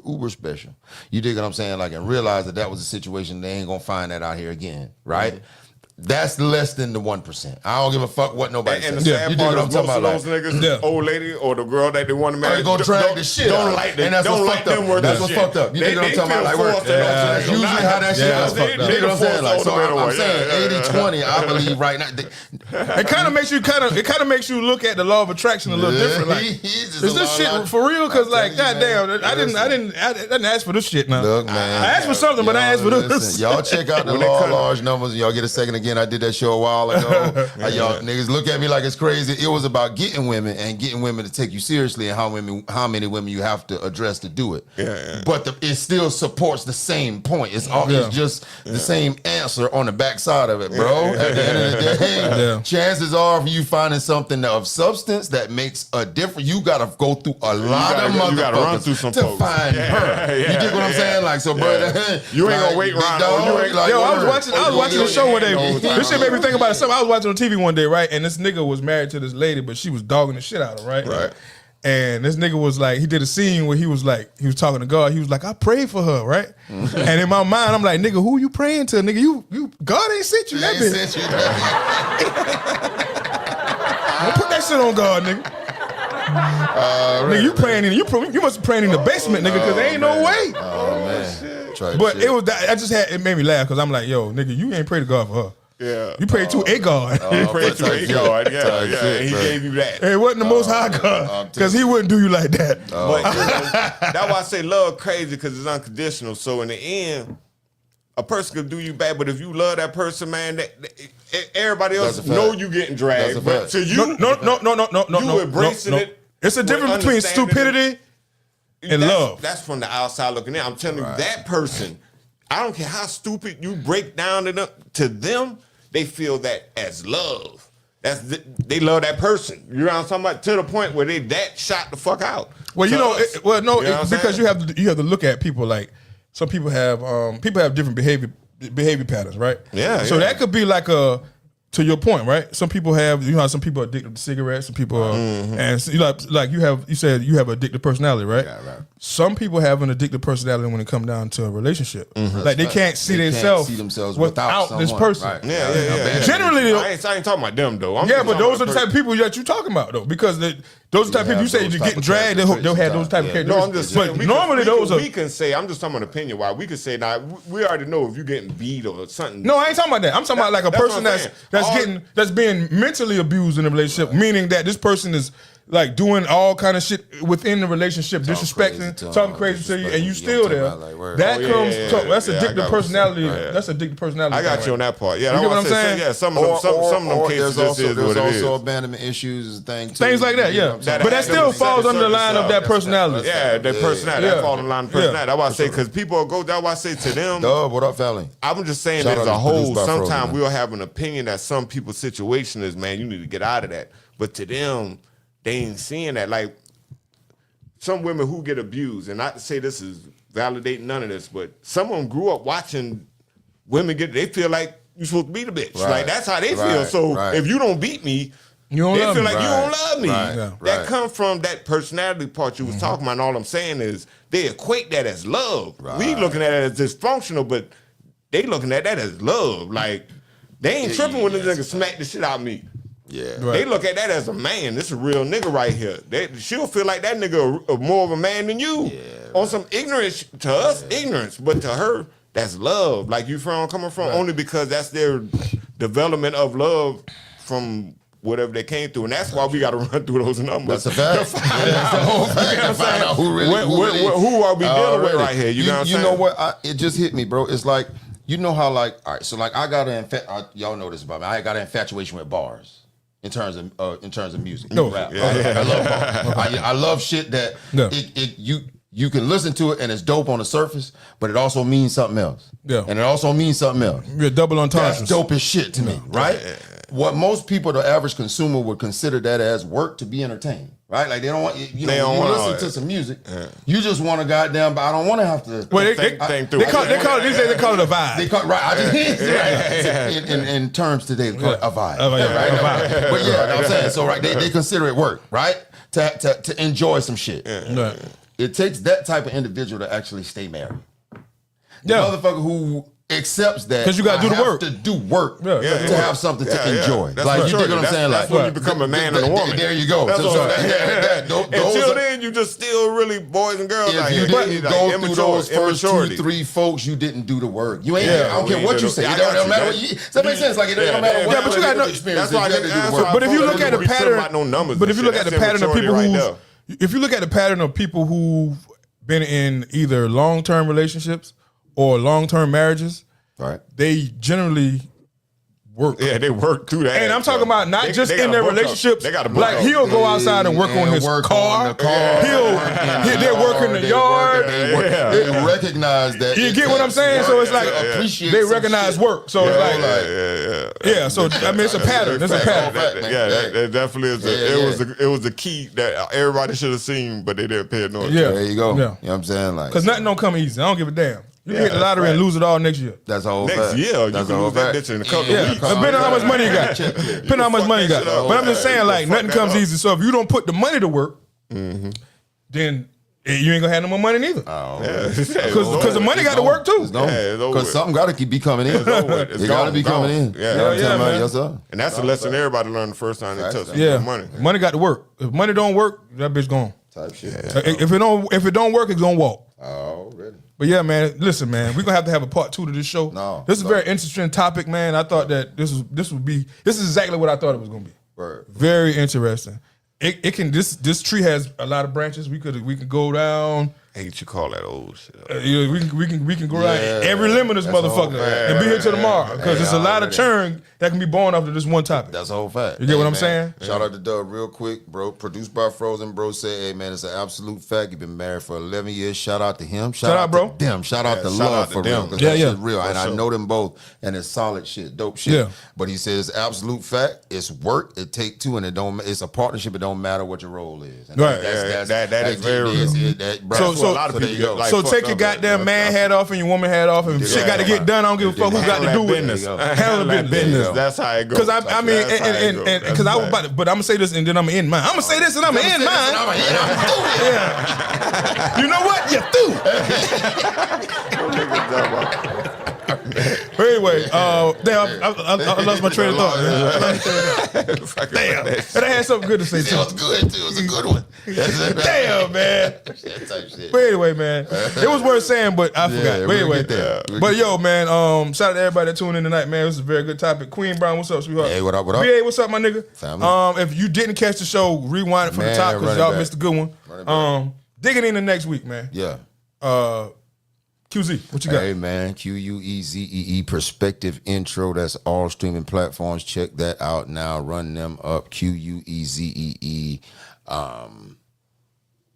uber special. You dig what I'm saying? Like, and realize that was a situation they ain't gonna find that out here again, right? Mm-hmm. That's less than the 1%. I don't give a fuck what nobody And the says. sad You dig part what I'm is talking most of about? those niggas, old lady or the girl that they want to marry, They gonna drag the shit don't out. like them. And that's Don't what's like fucked up. them worth That's of what's shit. fucked up. You dig what I'm talking about? Like, that's usually how that shit is fucked up. You dig what I'm saying? Like, so I'm Yeah. saying 80-20, I believe right now. It kind of makes you look at the law of attraction a little different. Like, is this shit for real? Because like, goddamn, I didn't ask for this shit now. Look, man. I asked for something, but I asked for this. Listen, y'all check out the law of large numbers, and y'all get a second to again. I did that show a while ago. Y'all niggas look at me like it's crazy. It was about getting women and getting women to take you seriously and how many women you have to address to do it. Yeah. But it still supports the same point. It's just the same answer on the backside of it, bro. At the end of the day, chances are of you finding something of substance that makes a difference, you gotta go through a lot of motherfuckers to find her. You get what I'm saying? Like, so, bro, you ain't gonna wait around. I was watching the show one day. This shit made me think about it. I was watching on TV one day, right? And this nigga was married to this lady, but she was dogging the shit out of him, right? Right. And this nigga was like, he did a scene where he was talking to God. He was like, I prayed for her, right? And in my mind, I'm like, nigga, who you praying to? Nigga, you God ain't sent you that bitch. Don't put that shit on God, nigga. Nigga, you praying in you must be praying in the basement, nigga, because there ain't no way. Oh man. But it was that it made me laugh because I'm like, yo, nigga, you ain't pray to God for her. Yeah. You prayed to a God. You prayed to a God. Yeah. He gave you that. It wasn't the most high God because he wouldn't do you like that. But that's why I say love crazy because it's unconditional. So in the end, a person could do you bad, but if you love that person, man, everybody else know you getting dragged. But to you, no, you embracing it. It's a difference between stupidity and love. That's from the outside looking in. I'm telling you, that person, I don't care how stupid you break down to them, they feel that as love. They love that person. You know what I'm talking about? To the point where they that shot the fuck out. Well, because you have to look at people like some people have different behavior patterns, right? Yeah. So that could be like to your point, right? Some people have, how some people are addicted to cigarettes, some people are, and so you said you have an addictive personality, right? Yeah, right. Some people have an addictive personality when it comes down to a relationship. Like they can't see themselves without this person. Right. Yeah. Generally, I ain't talking about them though. but those are the type of people that you're talking about though, because those are the type of people you say you're getting dragged. They'll have those type of characteristics. No, I'm just saying. We can say. I'm just talking about opinion. Why we can say now we already know if you're getting beat or something. No, I ain't talking about that. I'm talking about like a person that's being mentally abused in a relationship, meaning that this person is like doing all kind of shit within the relationship, disrespecting, talking crazy to you, and you still there. That's addictive personality. That's addictive personality. I got you on that part. Yeah, you get what I'm saying? Yeah, some of them cases just is what it is. There's also abandonment issues and things like that. Yeah, but that still falls under the line of that personality. Yeah, that personality. That falls under the line of personality. That's why I say, because people go. That's why I say to them. Dub, what up, Fallon? I'm just saying, as a whole, sometimes we'll have an opinion that some people's situation is, man, you need to get out of that. But to them, they ain't seeing that. Like some women who get abused, and not to say this is validating none of this, but some of them grew up watching women they feel like you're supposed to be the bitch. Right. Like that's how they feel. So if you don't beat me, they feel like you don't love me. That comes from that personality part you was talking about. And all I'm saying is they equate that as love. We looking at it as dysfunctional, but they looking at that as love. Like they ain't tripping when this nigga smack the shit out of me. Yeah, They look at that as a man. This is a real nigga right here. She'll feel like that nigga more of a man than you. On some ignorance to us, ignorance, but to her, that's love. Like you from coming from only because that's their development of love from whatever they came through, and that's why we got to run through those numbers. That's a fact. To find out who are we dealing with right here? You know what I'm saying? You know what? It just hit me, bro. It's like, you know how all right, so like I got y'all know this about me. I got an infatuation with bars. In terms of music, rap. I love bars. I love shit that you can listen to it and it's dope on the surface, but it also means something else. Yeah, and it also means something else. You're double entendres. That's dope as shit to me, right? What most people, the average consumer, would consider that as work to be entertained, right? Like they don't want you listen to some music. You just want to goddamn, but I don't want to have to. Well, they call it a vibe. They call it, right? I just in terms today, they call it a vibe. Right? But yeah, I'm saying so. Right? They consider it work, right? To enjoy some shit. It takes that type of individual to actually stay married. The motherfucker who accepts that because you got to do the work. To do work to have something to enjoy. Like you dig what I'm saying? That's when you become a man and a woman. There you go. Until then, you just still really boys and girls. If you didn't go through those first 2-3 folks, you didn't do the work. You ain't. I don't care what you say. It don't matter. Does that make sense? Like it don't matter what. But you got no experience. But if you look at the pattern, but if you look at the pattern of people who, if you look at the pattern of people who've been in either long-term relationships or long-term marriages, right? They generally work. Yeah, they work through that. And I'm talking about not just in their relationships. They got like he'll go outside and work on his car. They're working the yard. They recognize that. You get what I'm saying? So it's like they recognize work. So it's like yeah. So I mean, it's a pattern. It's a pattern. That definitely is. It was a key that everybody should have seen, but they didn't pay attention. Yeah, there you go. Yeah. You know what I'm saying? Like, because nothing don't come easy. I don't give a damn. You can hit the lottery and lose it all next year. That's a whole next fact. year. You can lose that bitch in a couple of weeks. Depending on how much money you got. Depending on how much money you got. But I'm just saying, like, nothing comes easy. So if you don't put the money to work, then you ain't gonna have no more money neither. Because the money got to work too. Because something got to be coming in. It got to be coming in. Yeah, yes, sir. And that's a lesson everybody learned the first time they touch money. Money got to work. If money don't work, that bitch gone. Type shit. If it don't work, it's gonna walk. Already. But yeah, man, listen, man, we're gonna have a part 2 to this show. This is a very interesting topic, man. I thought that this is exactly what I thought it was gonna be. Right. Very interesting. This tree has a lot of branches. We could go down. I hate you call that old shit. We can go around every limb of this motherfucker and be here till tomorrow because there's a lot of churn that can be born off of this one topic. That's a whole fact. You get what I'm saying? Shout out to Doug real quick, bro. Produced by Frozen, bro. Say, hey man, it's an absolute fact. You've been married for 11 years. Shout out to him. Shout out, bro. To them. Shout out to Love for real. Because that shit's real. And I know them both. And it's solid shit, dope shit. Yeah. But he says absolute fact. It's work. It take two, and it's a partnership. It don't matter what your role is. And right. That is very real. So a lot of people. So take your goddamn man hat off and your woman hat off, and shit got to get done. I don't give a fuck who got to do with it. Handle the business. That's how it goes. Because I mean, and because I was about to, but I'm gonna say this and then I'm gonna end mine. I'm gonna say this and I'm gonna end mine. You know what? You're through. Anyway, damn, I lost my train of thought. Damn, and I had something good to say too. It was good too. It was a good one. Damn, man. But anyway, man, it was worth saying, but I forgot. But anyway, but yo, man, shout out to everybody that tuned in tonight, man. This is a very good topic. Queen Brown, what's up, sweetheart? Hey, what up? What up? BA, what's up, my nigga? Family. If you didn't catch the show, rewind it from the top because y'all missed a good one. Digging into next week, man. Yeah. QZ, what you got? Hey, man, QUEZEE Perspective Intro. That's all streaming platforms. Check that out now. Run them up. QUEZEE.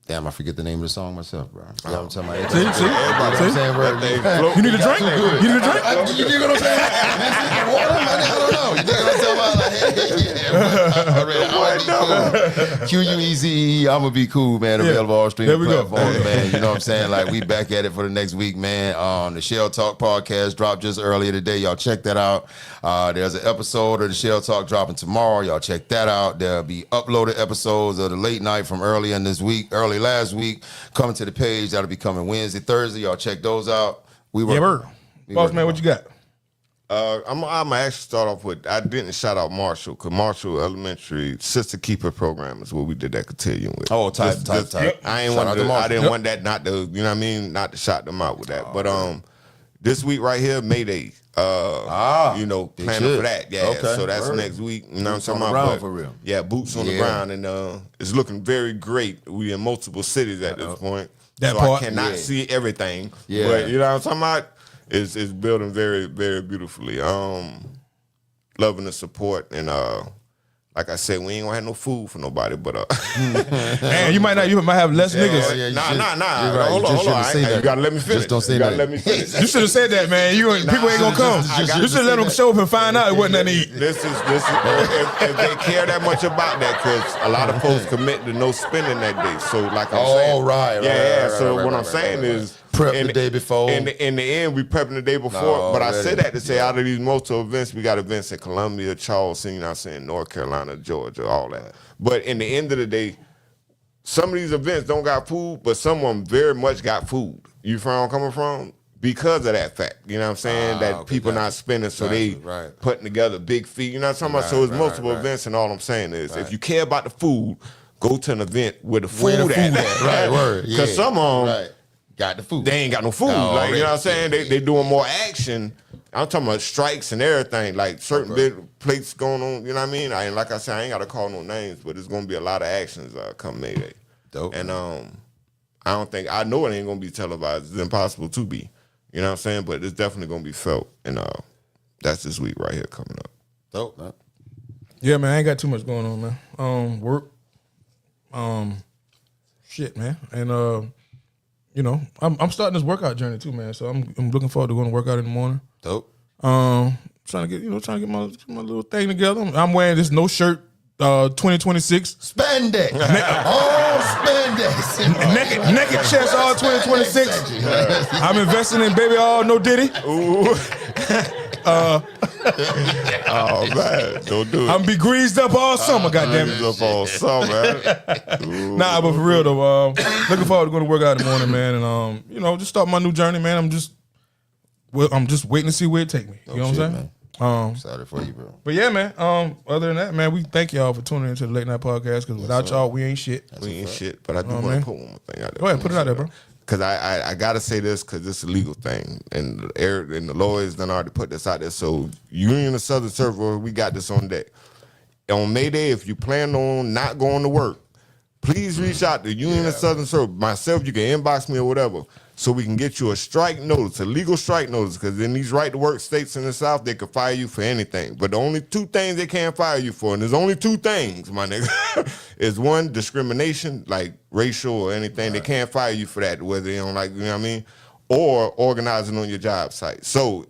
Damn, I forget the name of the song myself, bro. You know what I'm talking about? See? You need a drink? You need a drink? You dig what I'm saying? Water, man? I don't know. You dig what I'm talking about? QUEZEE, I'm going to be cool, man. Available all streaming platforms, man. You know what I'm saying? Like, we back at it for the next week, man. The Shell Talk podcast dropped just earlier today. Y'all check that out. There's an episode of the Shell Talk dropping tomorrow. Y'all check that out. There'll be uploaded episodes of the late night from early last week coming to the page. That'll be coming Wednesday, Thursday. Y'all check those out. Boss man, what you got? I'm gonna actually start off with, I didn't shout out Marshall, because Marshall Elementary Sister Keeper program is what we did that cotillion with. Oh, type. I didn't want that not to, you know what I mean, not to shout them out with that. But this week right here, May Day. Planning for that. Yeah. Okay. So that's next week. You know what I'm talking about? For real. Yeah, boots on the ground, and it's looking very great. We in multiple cities at this point. That so part, I cannot see everything. Yeah. But you know what I'm talking about? It's building very, very beautifully. Loving the support, and like I said, we ain't gonna have no food for nobody, but man, you might have less niggas. Nah. Right. Hold on. You gotta let me finish. Just don't say that. Let me finish. You should have said that, man. People ain't gonna come. You should let them show up and find out it wasn't nothing to eat. This is if they care that much about that, because a lot of folks commit to no spending that day. So like I'm saying, right. So what I'm saying is, prep the day before. In the end, we prepping the day before. But I say that to say, out of these multiple events, we got events in Columbia, Charleston, you know what I'm saying, North Carolina, Georgia, all that. But in the end of the day, some of these events don't got food, but some of them very much got food. You feel where I'm coming from? Because of that fact. You know what I'm saying? That people not spending, so they putting together big feet. You know what I'm talking about? So it's multiple events, and all I'm saying is, if you care about the food, go to an event where the food at. Right, word. Because some of them... got the food. They ain't got no food. Like, you know what I'm saying? They doing more action. I'm talking about strikes and everything, like certain big plates going on, you know what I mean? Like I said, I ain't got to call no names, but it's going to be a lot of actions come May Day. Dope. And I know it ain't going to be televised. It's impossible to be. You know what I'm saying? But it's definitely going to be felt. And that's this week right here coming up. Dope, man. Yeah, man, I ain't got too much going on, man. Work. Shit, man. And you know, I'm starting this workout journey too, man. So I'm looking forward to going to work out in the morning. Dope. Trying to get my little thing together. I'm wearing this no shirt 2026. Spandex. All spandex. Naked chest all 2026. I'm investing in baby all no Diddy. Ooh. Oh man, don't do it. I'm be greased up all summer, goddammit. Greased up all summer. Nah, but for real though, looking forward to going to work out in the morning, man, and you know, just start my new journey, man. I'm just waiting to see where it take me. You know what I'm saying? Man. Excited for you, bro. But yeah, man. Other than that, man, we thank y'all for tuning into the Late Night Podcast because without y'all, we ain't shit. We ain't shit. But I do want to put one more thing out there. Go ahead, put it out there, bro. Because I got to say this because it's a legal thing. And the lawyers done already put this out there. So Union of Southern Server, we got this on deck. On May Day, if you plan on not going to work, please reach out to Union of Southern Server. Myself, you can inbox me or whatever so we can get you a strike notice, a legal strike notice, because in these right-to-work states in the South, they could fire you for anything. But the only two things they can't fire you for, and there's only two things, my nigga, is one, discrimination, like racial or anything. They can't fire you for that, whether they don't like, you know what I mean, or organizing on your job site. So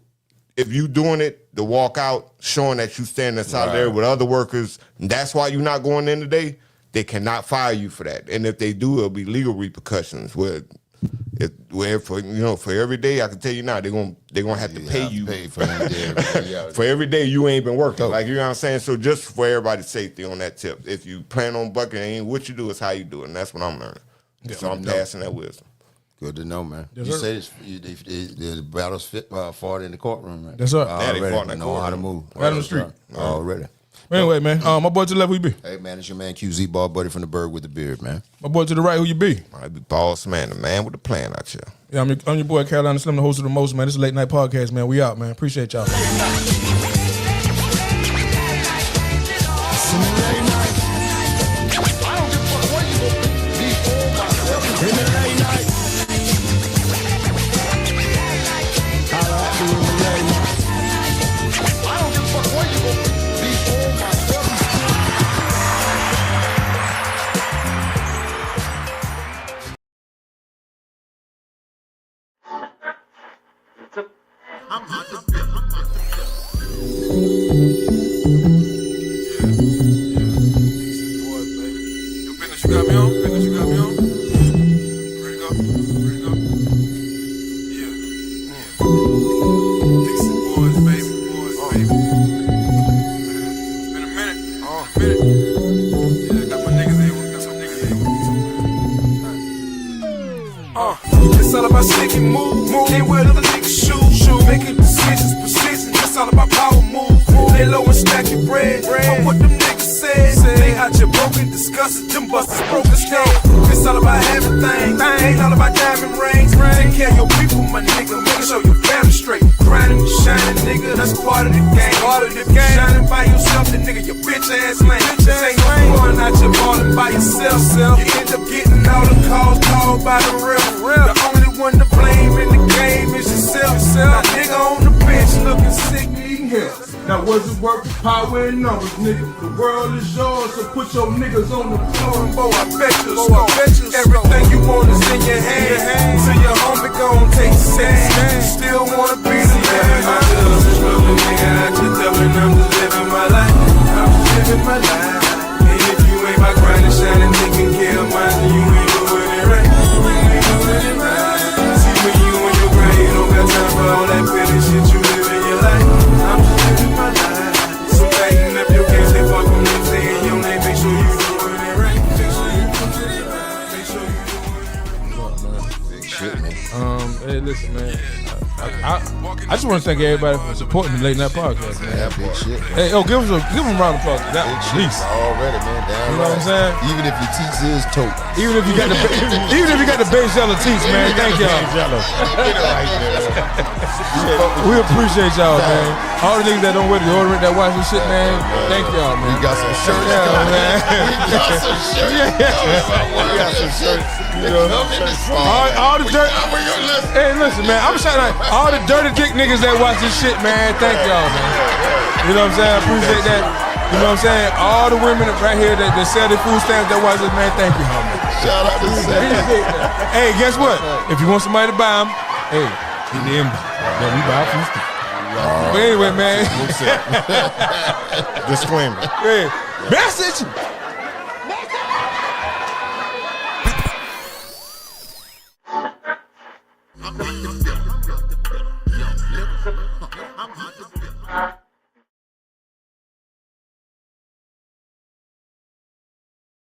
if you doing it to walk out, showing that you standing out there with other workers, and that's why you're not going in today, they cannot fire you for that. And if they do, it'll be legal repercussions where for every day, I can tell you now, they're gonna have to pay you for every day you ain't been working. Like, you know what I'm saying? So just for everybody's safety on that tip, if you plan on bucking, what you do is how you do it, and that's what I'm learning. So I'm passing that wisdom. Good to know, man. You say the battle's fought in the courtroom, right? That's right. Already know how to move. Right on the street. Already. Anyway, man, my boy to the left, who you be? Hey, man, it's your man QZ, ball buddy from the Bird with the Beard, man. My boy to the right, who you be? I be Boss Man, the man with the plan out here. Yeah, I'm your boy Carolina Slimm, the host of the most, man. This is Late Night Podcast, man. We out, man. Appreciate y'all. It's all about stick and move. Can't wear other niggas' shoes. Making decisions, precision. It's all about power move. Lay low and stack your bread. On what them niggas said. They out here broken, disgusted. Them busters broken still. It's all about everything. Ain't all about diamond rings. Take care of your people, my nigga. Make sure your family straight. Grinding and shining, nigga. That's part of the game. Part of the game. Shining by yourself, then nigga, your bitch ass lame. This ain't no going out here balling by yourself. You end up getting all the calls called by the real. The only one to blame in the game is yourself. Now nigga on the bench looking sick, needing help. Now was it worth the power and numbers, nigga? The world is yours, so put your niggas on the floor. And boy, I bet you everything you want is in your hand. So your homie gon' take a stand. Still wanna be the man. My girls is rolling, nigga. I just telling I'm just living my life. I'm just living my life. And if you ain't my grind and shining, taking care of mine, then you ain't doing it right. See when you on your grind, you don't got time for all that petty shit. You living your life. I'm just living my life. So tighten up your game, stay far from them saying your name. Make sure you doing it right. Make sure you doing it right. Make sure you doing it right. Big shit, man. Hey, listen, man. I just want to thank everybody for supporting the Late Night Podcast, man. Yeah, big shit, man. Hey, give them a round of applause. That at least. Already, man. Damn, you know what I'm saying? Even if your teeth is tote. Even if you got the Bay Zeller teeth, man. Thank y'all. We appreciate y'all, man. All the niggas that don't wear deodorant that watch this shit, man. Thank y'all, man. We got some shirts. Man. We got some shirts. We got some shirts. All the dirt. Hey, listen, man. I'm shouting out all the dirty dick niggas that watch this shit, man. Thank y'all, man. You know what I'm saying? I appreciate that. You know what I'm saying? All the women right here that sell their food stamps that watch this, man. Thank you, homie. Shout out to Sam. Hey, guess what? If you want somebody to buy them, hey, hit the inbox. Yeah, we buy food stamps. But anyway, man. Disclaimer. Hey, message. I'm